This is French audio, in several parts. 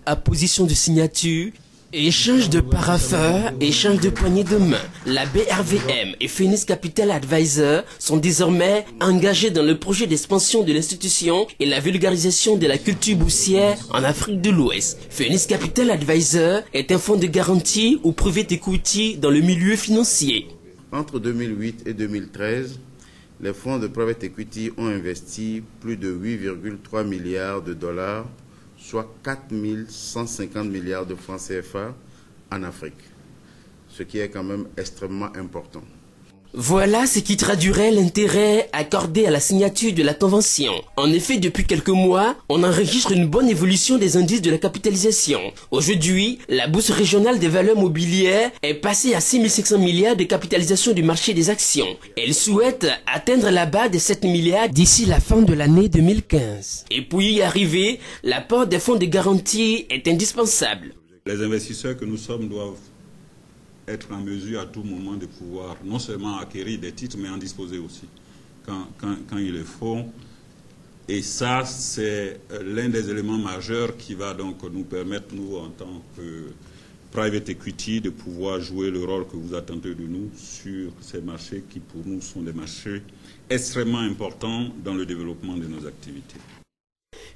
apposition de signature, échange de parapheurs, échange de poignées de main. La BRVM et Phoenix Capital Advisor sont désormais engagés dans le projet d'expansion de l'institution et la vulgarisation de la culture boursière en Afrique de l'Ouest. Phoenix Capital Advisor est un fonds de garantie ou private equity dans le milieu financier. Entre 2008 et 2013, les fonds de private equity ont investi plus de 8,3 milliards de dollars, soit 4 150 milliards de francs CFA en Afrique, ce qui est quand même extrêmement important. Voilà ce qui traduirait l'intérêt accordé à la signature de la convention. En effet, depuis quelques mois, on enregistre une bonne évolution des indices de la capitalisation. Aujourd'hui, la bourse régionale des valeurs mobilières est passée à 6 500 milliards de capitalisation du marché des actions. Elle souhaite atteindre la barre des 7 milliards d'ici la fin de l'année 2015. Et pour y arriver, l'apport des fonds de garantie est indispensable. Les investisseurs que nous sommes doivent être en mesure à tout moment de pouvoir non seulement acquérir des titres, mais en disposer aussi, quand il le faut. Et ça, c'est l'un des éléments majeurs qui va donc nous permettre, nous, en tant que private equity, de pouvoir jouer le rôle que vous attendez de nous sur ces marchés qui, pour nous, sont des marchés extrêmement importants dans le développement de nos activités.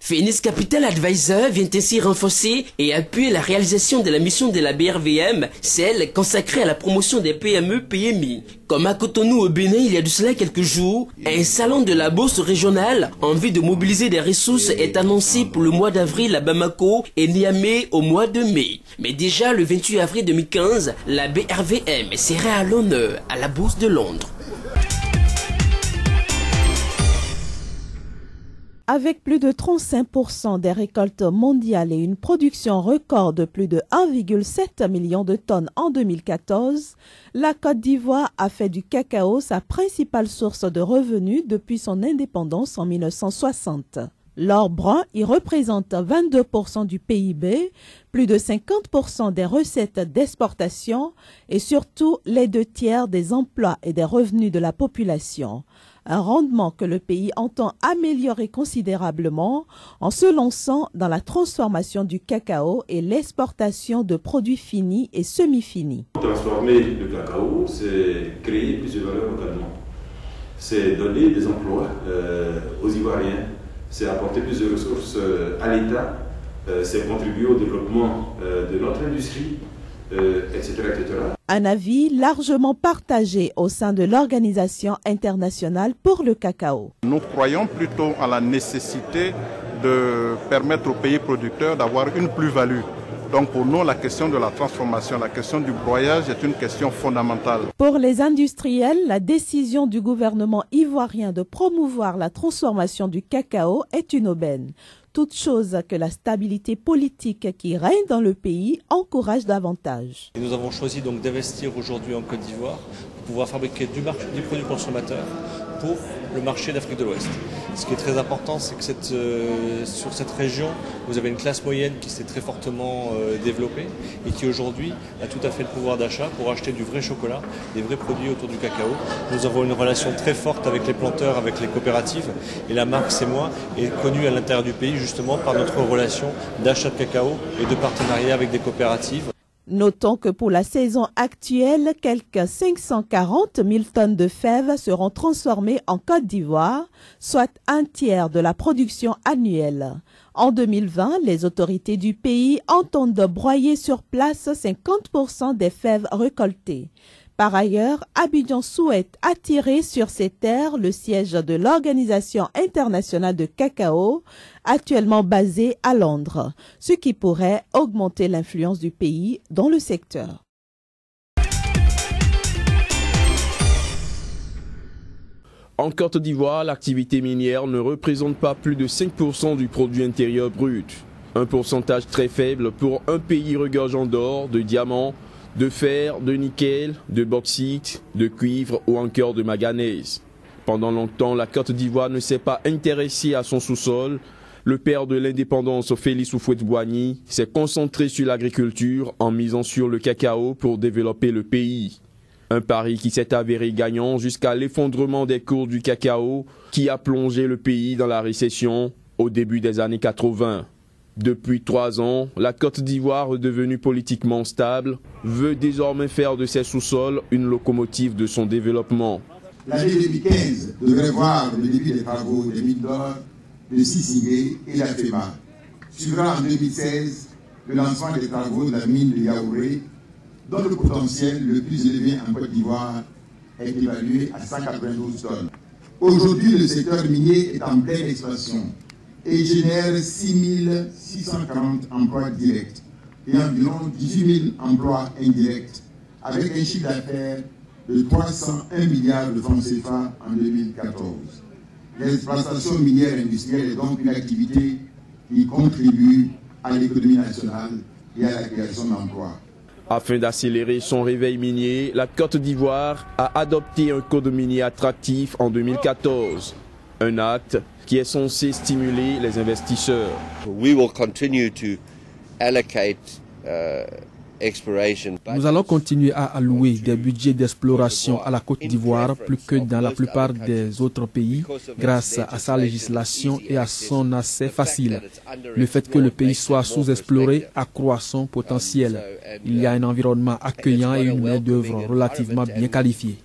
Phoenix Capital Advisor vient ainsi renforcer et appuyer la réalisation de la mission de la BRVM, celle consacrée à la promotion des PME-PMI. Comme à Cotonou au Bénin il y a de cela quelques jours, un salon de la bourse régionale en vue de mobiliser des ressources est annoncé pour le mois d'avril à Bamako et Niamey au mois de mai. Mais déjà le 28 avril 2015, la BRVM sera à l'honneur à la bourse de Londres. Avec plus de 35% des récoltes mondiales et une production record de plus de 1,7 million de tonnes en 2014, la Côte d'Ivoire a fait du cacao sa principale source de revenus depuis son indépendance en 1960. L'or brun y représente 22% du PIB, plus de 50% des recettes d'exportation et surtout les 2/3 des emplois et des revenus de la population. Un rendement que le pays entend améliorer considérablement en se lançant dans la transformation du cacao et l'exportation de produits finis et semi-finis. Transformer le cacao, c'est créer plusieurs valeurs localement. C'est donner des emplois aux Ivoiriens, c'est apporter plus de ressources à l'État, c'est contribuer au développement de notre industrie, etc., etc. Un avis largement partagé au sein de l'Organisation internationale pour le cacao. Nous croyons plutôt à la nécessité de permettre aux pays producteurs d'avoir une plus-value. Donc pour nous, la question de la transformation, la question du broyage est une question fondamentale. Pour les industriels, la décision du gouvernement ivoirien de promouvoir la transformation du cacao est une aubaine. Toute chose que la stabilité politique qui règne dans le pays encourage davantage. Et nous avons choisi donc d'investir aujourd'hui en Côte d'Ivoire pour pouvoir fabriquer du produit consommateur pour le marché d'Afrique de l'Ouest. Ce qui est très important, c'est que sur cette région, vous avez une classe moyenne qui s'est très fortement développée et qui aujourd'hui a tout à fait le pouvoir d'achat pour acheter du vrai chocolat, des vrais produits autour du cacao. Nous avons une relation très forte avec les planteurs, avec les coopératives et la marque C'est Moi est connue à l'intérieur du pays justement par notre relation d'achat de cacao et de partenariat avec des coopératives. Notons que pour la saison actuelle, quelques 540 000 tonnes de fèves seront transformées en Côte d'Ivoire, soit 1/3 de la production annuelle. En 2020, les autorités du pays entendent broyer sur place 50% des fèves récoltées. Par ailleurs, Abidjan souhaite attirer sur ses terres le siège de l'Organisation internationale de cacao, actuellement basée à Londres, ce qui pourrait augmenter l'influence du pays dans le secteur. En Côte d'Ivoire, l'activité minière ne représente pas plus de 5% du produit intérieur brut. Un pourcentage très faible pour un pays regorgeant d'or, de diamants, de fer, de nickel, de bauxite, de cuivre ou encore de manganèse. Pendant longtemps, la Côte d'Ivoire ne s'est pas intéressée à son sous-sol. Le père de l'indépendance, Félix Houphouët-Boigny, s'est concentré sur l'agriculture en misant sur le cacao pour développer le pays. Un pari qui s'est avéré gagnant jusqu'à l'effondrement des cours du cacao qui a plongé le pays dans la récession au début des années 80. Depuis 3 ans, la Côte d'Ivoire, redevenue politiquement stable, veut désormais faire de ses sous-sols une locomotive de son développement. L'année 2015 devrait voir le début des travaux des mines d'or de Sissigé et la FEMA. Suivra en 2016 le lancement des travaux de la mine de Yaouré, dont le potentiel le plus élevé en Côte d'Ivoire est évalué à 192 tonnes. Aujourd'hui, le secteur minier est en pleine expansion et génère 6 640 emplois directs et environ 18 000 emplois indirects, avec un chiffre d'affaires de 301 milliards de francs CFA en 2014. L'exploitation minière industrielle est donc une activité qui contribue à l'économie nationale et à la création d'emplois. Afin d'accélérer son réveil minier, la Côte d'Ivoire a adopté un code minier attractif en 2014. Un acte qui est censé stimuler les investisseurs. We will continue to allocate Nous allons continuer à allouer des budgets d'exploration à la Côte d'Ivoire plus que dans la plupart des autres pays grâce à sa législation et à son accès facile. Le fait que le pays soit sous-exploré accroît son potentiel. Il y a un environnement accueillant et une main-d'œuvre relativement bien qualifiée.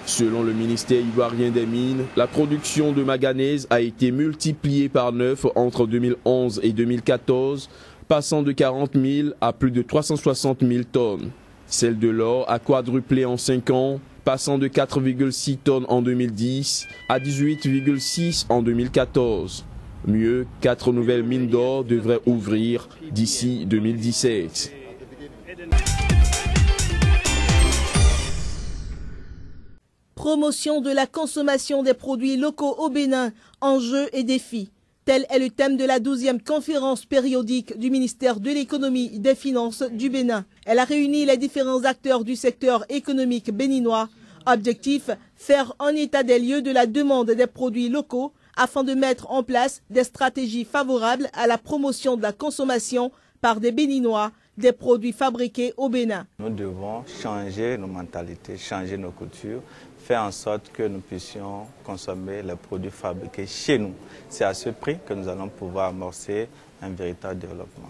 Selon le ministère ivoirien des Mines, la production de manganèse a été multipliée par 9 entre 2011 et 2014, passant de 40 000 à plus de 360 000 tonnes. Celle de l'or a quadruplé en 5 ans, passant de 4,6 tonnes en 2010 à 18,6 en 2014. Mieux, 4 nouvelles mines d'or devraient ouvrir d'ici 2017. Promotion de la consommation des produits locaux au Bénin, enjeux et défis. Tel est le thème de la 12e conférence périodique du ministère de l'économie et des finances du Bénin. Elle a réuni les différents acteurs du secteur économique béninois. Objectif, faire un état des lieux de la demande des produits locaux afin de mettre en place des stratégies favorables à la promotion de la consommation par des Béninois des produits fabriqués au Bénin. Nous devons changer nos mentalités, changer nos cultures, faire en sorte que nous puissions consommer les produits fabriqués chez nous. C'est à ce prix que nous allons pouvoir amorcer un véritable développement.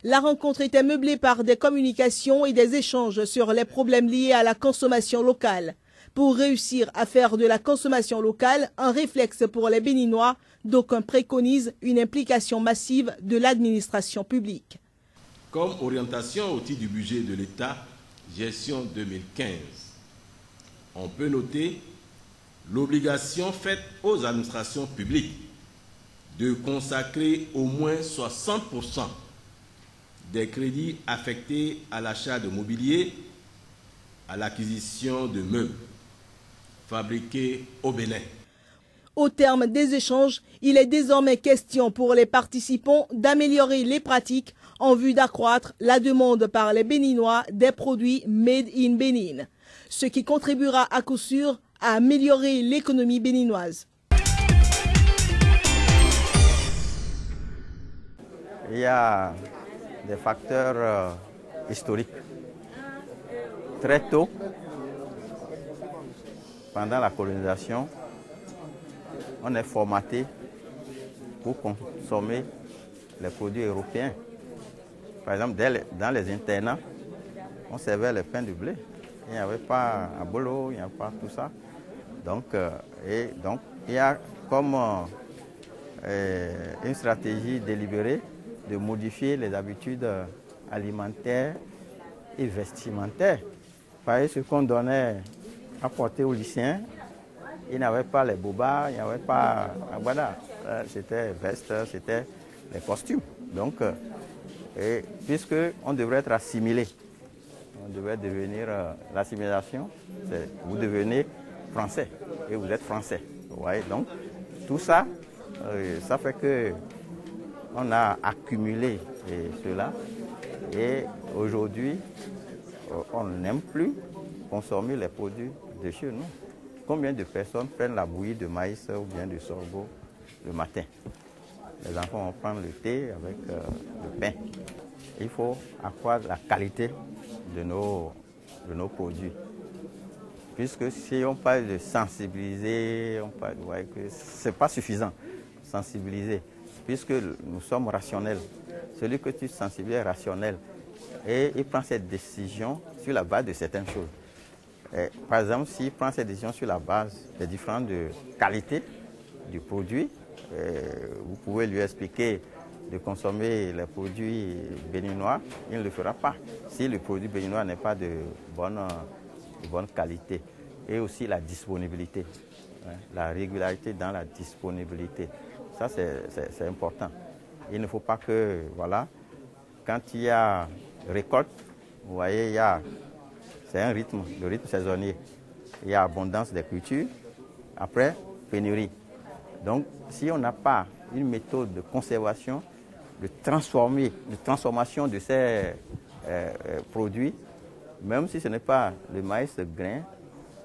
La rencontre était meublée par des communications et des échanges sur les problèmes liés à la consommation locale. Pour réussir à faire de la consommation locale un réflexe pour les Béninois, d'aucuns préconisent une implication massive de l'administration publique. Comme orientation au titre du budget de l'État, gestion 2015, on peut noter l'obligation faite aux administrations publiques de consacrer au moins 60% des crédits affectés à l'achat de mobilier, à l'acquisition de meubles fabriqués au Bénin. Au terme des échanges, il est désormais question pour les participants d'améliorer les pratiques en vue d'accroître la demande par les Béninois des produits made in Bénin, ce qui contribuera à coup sûr à améliorer l'économie béninoise. Il y a des facteurs historiques. Très tôt, pendant la colonisation, on est formaté pour consommer les produits européens. Par exemple, dans les internats, on servait le pain de blé. Il n'y avait pas à bolo, il n'y avait pas tout ça. Donc, il y a comme une stratégie délibérée de modifier les habitudes alimentaires et vestimentaires. Par exemple, ce qu'on donnait à porter aux lycéens, il n'y avait pas les bobas, il n'y avait pas voilà, c'était veste, c'était les costumes. Donc, puisqu'on devrait être assimilé, on devrait devenir l'assimilation, vous devenez français et vous êtes français. Vous voyez, donc tout ça, ça fait que on a accumulé cela et aujourd'hui, on n'aime plus consommer les produits de chez nous. Combien de personnes prennent la bouillie de maïs ou bien de sorgho le matin? Les enfants vont prendre le thé avec le pain. Il faut accroître la qualité de nos produits. Puisque si on parle de sensibiliser, ce n'est pas suffisant, sensibiliser, puisque nous sommes rationnels. Celui que tu sensibilises est rationnel et il prend cette décision sur la base de certaines choses. Et, par exemple, s'il prend cette décision sur la base des différentes qualités du produit, vous pouvez lui expliquer de consommer les produits béninois, il ne le fera pas si le produit béninois n'est pas de bonne qualité. Et aussi la disponibilité, la régularité dans la disponibilité. Ça, c'est important. Il ne faut pas que, voilà, quand il y a récolte, vous voyez, c'est un rythme, le rythme saisonnier. Il y a abondance des cultures, après, pénurie. Donc, si on n'a pas une méthode de conservation, de transformation de ces produits, même si ce n'est pas le maïs grain,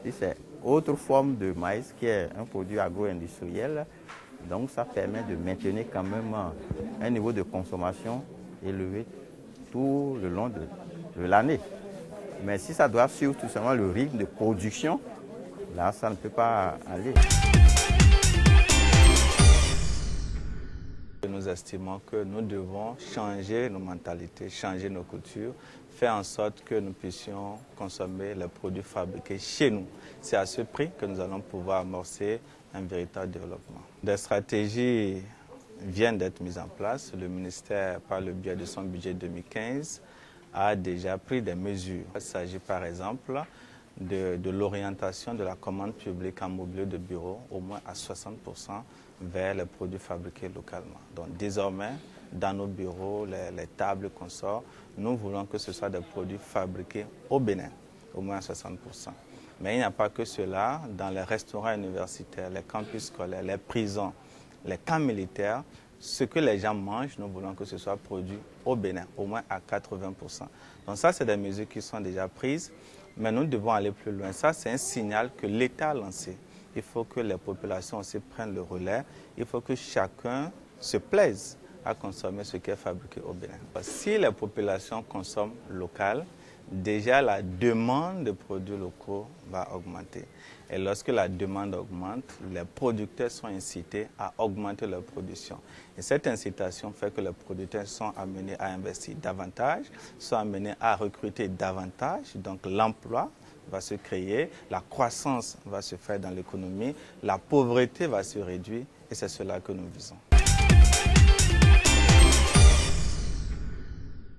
si c'est autre forme de maïs qui est un produit agro-industriel, donc ça permet de maintenir quand même un niveau de consommation élevé tout le long de l'année. Mais si ça doit suivre tout simplement le rythme de production, là ça ne peut pas aller. Nous estimons que nous devons changer nos mentalités, changer nos cultures, faire en sorte que nous puissions consommer les produits fabriqués chez nous. C'est à ce prix que nous allons pouvoir amorcer un véritable développement. Des stratégies viennent d'être mises en place. Le ministère, par le biais de son budget 2015, a déjà pris des mesures. Il s'agit par exemple de l'orientation de la commande publique en mobilier de bureau au moins à 60% vers les produits fabriqués localement. Donc désormais, dans nos bureaux, les tables qu'on sort, nous voulons que ce soit des produits fabriqués au Bénin, au moins à 60%. Mais il n'y a pas que cela. Dans les restaurants universitaires, les campus scolaires, les prisons, les camps militaires, ce que les gens mangent, nous voulons que ce soit produit au Bénin, au moins à 80%. Donc ça, c'est des mesures qui sont déjà prises, mais nous devons aller plus loin. Ça, c'est un signal que l'État a lancé. Il faut que les populations aussi prennent le relais. Il faut que chacun se plaise à consommer ce qui est fabriqué au Bénin. Si les populations consomment local, déjà la demande de produits locaux va augmenter. Et lorsque la demande augmente, les producteurs sont incités à augmenter leur production. Et cette incitation fait que les producteurs sont amenés à investir davantage, sont amenés à recruter davantage. Donc l'emploi va se créer, la croissance va se faire dans l'économie, la pauvreté va se réduire et c'est cela que nous visons.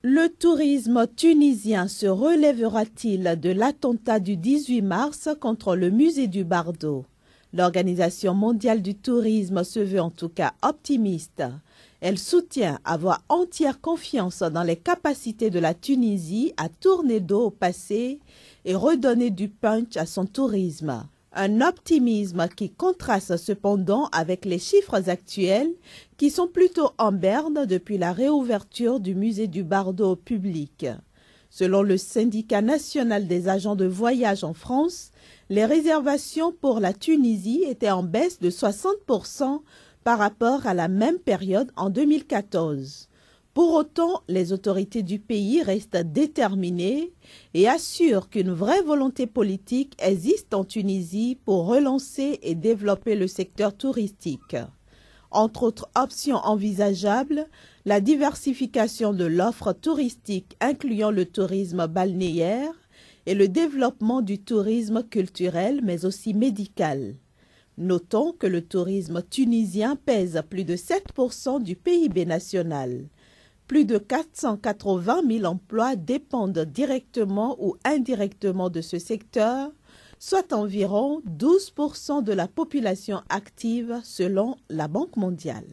Le tourisme tunisien se relèvera-t-il de l'attentat du 18 mars contre le musée du Bardo? L'Organisation mondiale du tourisme se veut en tout cas optimiste. Elle soutient avoir entière confiance dans les capacités de la Tunisie à tourner dos au passé et redonner du punch à son tourisme. Un optimisme qui contraste cependant avec les chiffres actuels qui sont plutôt en berne depuis la réouverture du musée du Bardo au public. Selon le syndicat national des agents de voyage en France, les réservations pour la Tunisie étaient en baisse de 60% par rapport à la même période en 2014. Pour autant, les autorités du pays restent déterminées et assurent qu'une vraie volonté politique existe en Tunisie pour relancer et développer le secteur touristique. Entre autres options envisageables, la diversification de l'offre touristique incluant le tourisme balnéaire et le développement du tourisme culturel mais aussi médical. Notons que le tourisme tunisien pèse plus de 7% du PIB national. Plus de 480 000 emplois dépendent directement ou indirectement de ce secteur, soit environ 12% de la population active selon la Banque mondiale.